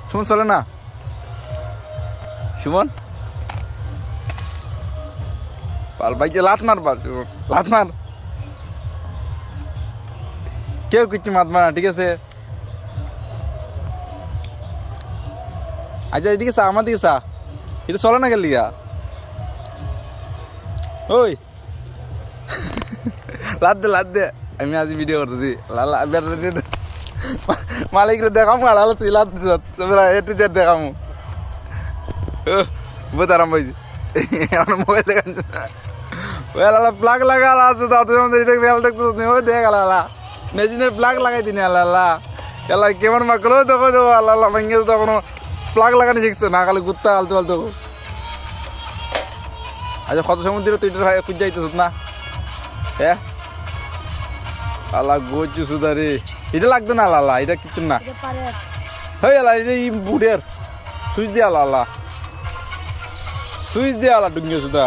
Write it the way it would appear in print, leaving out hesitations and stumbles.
সুমন চলে না সুমন পাল ভাইকে লাত মার পাল সুমন লাত মার কেউ কিছু মাত মারা ঠিক আছে আচ্ছা এদিকে চা আমার দিকে চা এটা চলে না গেল লিগা ওই লাদ দে আমি আজ ভিডিও করতেছি মালিকরে দেখাম আড়ালে তুই লাদ দিস একটু চেয়ে দেখাম বহুত আরাম পাইছি আমার মোবাইল দেখান প্লাগ লাগা আলা আছো তা তুমি আমাদের এটা বেলা দেখতো তুমি ওই দেখে আলা মেশিনের প্লাগ লাগাই দিনি আল্লাহ আল্লাহ এলা কেমন মাকলো দেখো দেবো আল্লাহ আল্লাহ ভেঙে তো কোনো প্লাগ লাগানি শিখছো না খালি ঘুরতে আলতো আলতো আচ্ছা কত সমুদ্রে তুই খুঁজ যাইতেছ না হ্যাঁ আল্লাহ গোচু সুদারে এটা লাগতো না আল্লাহ এটা কিছু না হই আল্লাহ এটা বুড়ের সুইচ দিয়ে আল্লাহ আল্লাহ সুইচ দিয়ে আল্লাহ ডুঙ্গে সুদা